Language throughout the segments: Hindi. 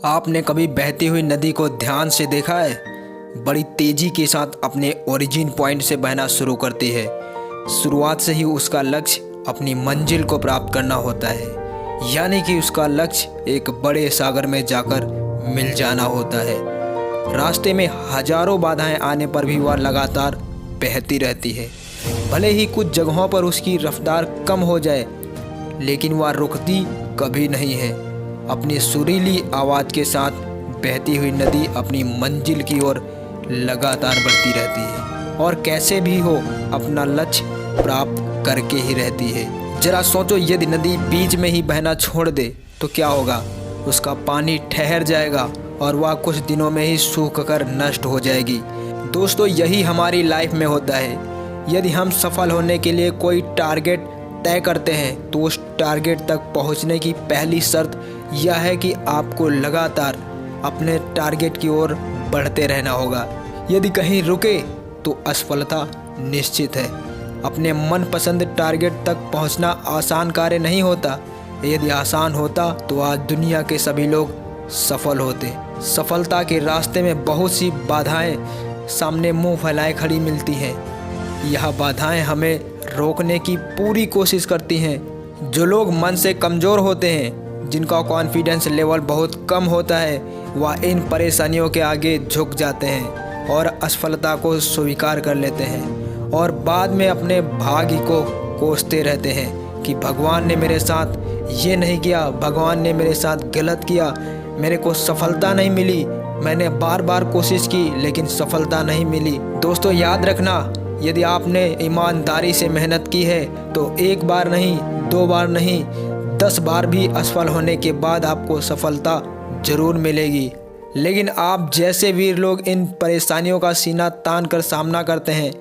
आपने कभी बहती हुई नदी को ध्यान से देखा है? बड़ी तेजी के साथ अपने ओरिजिन पॉइंट से बहना शुरू करती है। शुरुआत से ही उसका लक्ष्य अपनी मंजिल को प्राप्त करना होता है, यानी कि उसका लक्ष्य एक बड़े सागर में जाकर मिल जाना होता है। रास्ते में हजारों बाधाएं आने पर भी वह लगातार बहती रहती है। भले ही कुछ जगहों पर उसकी रफ्तार कम हो जाए, लेकिन वह रुकती कभी नहीं है। अपनी सुरीली आवाज़ के साथ बहती हुई नदी अपनी मंजिल की ओर लगातार बढ़ती रहती है और कैसे भी हो अपना लक्ष्य प्राप्त करके ही रहती है। जरा सोचो, यदि नदी बीच में ही बहना छोड़ दे तो क्या होगा? उसका पानी ठहर जाएगा और वह कुछ दिनों में ही सूख कर नष्ट हो जाएगी। दोस्तों, यही हमारी लाइफ में होता है। यदि हम सफल होने के लिए कोई टारगेट तय करते हैं तो उस टारगेट तक पहुंचने की पहली शर्त यह है कि आपको लगातार अपने टारगेट की ओर बढ़ते रहना होगा। यदि कहीं रुके तो असफलता निश्चित है। अपने मनपसंद टारगेट तक पहुंचना आसान कार्य नहीं होता। यदि आसान होता तो आज दुनिया के सभी लोग सफल होते। सफलता के रास्ते में बहुत सी बाधाएं सामने मुंह फैलाए खड़ी मिलती हैं। यह बाधाएं हमें रोकने की पूरी कोशिश करती हैं। जो लोग मन से कमज़ोर होते हैं, जिनका कॉन्फिडेंस लेवल बहुत कम होता है, वह इन परेशानियों के आगे झुक जाते हैं और असफलता को स्वीकार कर लेते हैं और बाद में अपने भाग्य को कोसते रहते हैं कि भगवान ने मेरे साथ ये नहीं किया, भगवान ने मेरे साथ गलत किया, मेरे को सफलता नहीं मिली, मैंने बार बार कोशिश की लेकिन सफलता नहीं मिली। दोस्तों, याद रखना, यदि आपने ईमानदारी से मेहनत की है तो एक बार नहीं, 2 बार नहीं, 10 बार भी असफल होने के बाद आपको सफलता जरूर मिलेगी। लेकिन आप जैसे वीर लोग इन परेशानियों का सीना तान कर सामना करते हैं।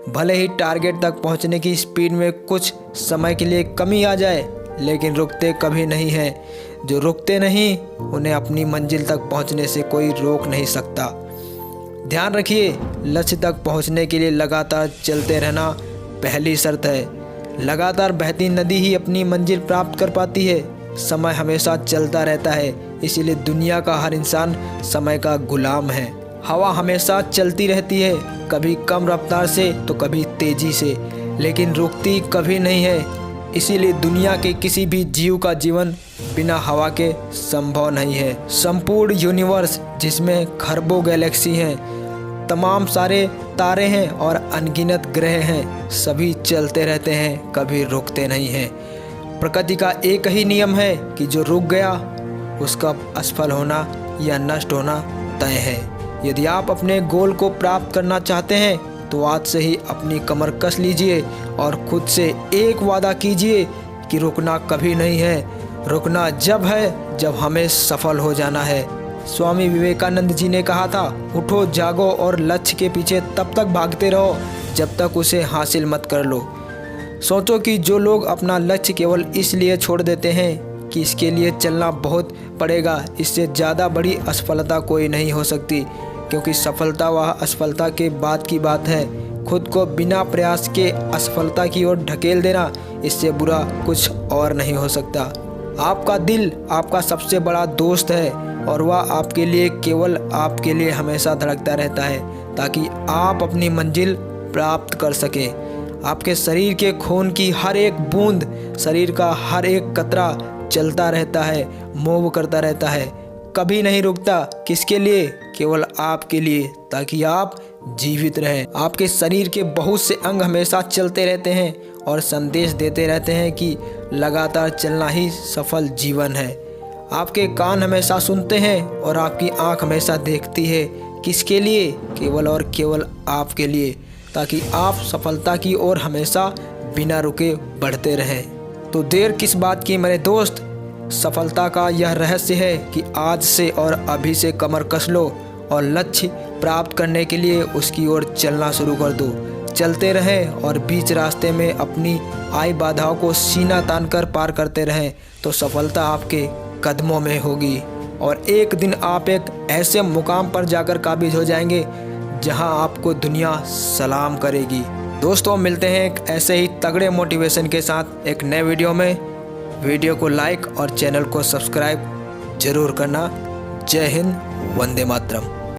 भले ही टारगेट तक पहुंचने की स्पीड में कुछ समय के लिए कमी आ जाए, लेकिन रुकते कभी नहीं हैं। जो रुकते नहीं, उन्हें अपनी मंजिल तक पहुंचने से कोई रोक नहीं सकता। ध्यान रखिए, लक्ष्य तक पहुंचने के लिए लगातार चलते रहना पहली शर्त है। लगातार बहती नदी ही अपनी मंजिल प्राप्त कर पाती है। समय हमेशा चलता रहता है, इसीलिए दुनिया का हर इंसान समय का गुलाम है। हवा हमेशा चलती रहती है, कभी कम रफ्तार से तो कभी तेजी से, लेकिन रुकती कभी नहीं है। इसीलिए दुनिया के किसी भी जीव का जीवन बिना हवा के संभव नहीं है। संपूर्ण यूनिवर्स, जिसमें खरबों गैलेक्सी हैं, तमाम सारे तारे हैं और अनगिनत ग्रह हैं, सभी चलते रहते हैं, कभी रुकते नहीं हैं। प्रकृति का एक ही नियम है कि जो रुक गया उसका असफल होना या नष्ट होना तय है। यदि आप अपने गोल को प्राप्त करना चाहते हैं तो आज से ही अपनी कमर कस लीजिए और खुद से एक वादा कीजिए कि रुकना कभी नहीं है। रुकना जब है जब हमें सफल हो जाना है। स्वामी विवेकानंद जी ने कहा था, उठो, जागो और लक्ष्य के पीछे तब तक भागते रहो जब तक उसे हासिल मत कर लो। सोचो कि जो लोग अपना लक्ष्य केवल इसलिए छोड़ देते हैं कि इसके लिए चलना बहुत पड़ेगा, इससे ज़्यादा बड़ी असफलता कोई नहीं हो सकती, क्योंकि सफलता वह असफलता के बाद की बात है। खुद को बिना प्रयास के असफलता की ओर ढकेल देना, इससे बुरा कुछ और नहीं हो सकता। आपका दिल आपका सबसे बड़ा दोस्त है और वह आपके लिए, केवल आपके लिए हमेशा धड़कता रहता है ताकि आप अपनी मंजिल प्राप्त कर सकें। आपके शरीर के खून की हर एक बूंद, शरीर का हर एक कतरा चलता रहता है, मूव करता रहता है, कभी नहीं रुकता। किसके लिए? केवल आपके लिए, ताकि आप जीवित रहें। आपके शरीर के बहुत से अंग हमेशा चलते रहते हैं और संदेश देते रहते हैं कि लगातार चलना ही सफल जीवन है। आपके कान हमेशा सुनते हैं और आपकी आंख हमेशा देखती है। किसके लिए? केवल और केवल आपके लिए, ताकि आप सफलता की ओर हमेशा बिना रुके बढ़ते रहें। तो देर किस बात की मेरे दोस्त? सफलता का यह रहस्य है कि आज से और अभी से कमर कस लो और लक्ष्य प्राप्त करने के लिए उसकी ओर चलना शुरू कर दो। चलते रहें और बीच रास्ते में अपनी आई बाधाओं को सीना तान कर पार करते रहें तो सफलता आपके कदमों में होगी और एक दिन आप एक ऐसे मुकाम पर जाकर काबिज हो जाएंगे जहां आपको दुनिया सलाम करेगी। दोस्तों, मिलते हैं एक ऐसे ही तगड़े मोटिवेशन के साथ एक नए वीडियो में। वीडियो को लाइक और चैनल को सब्सक्राइब जरूर करना। जय हिंद, वंदे मातरम।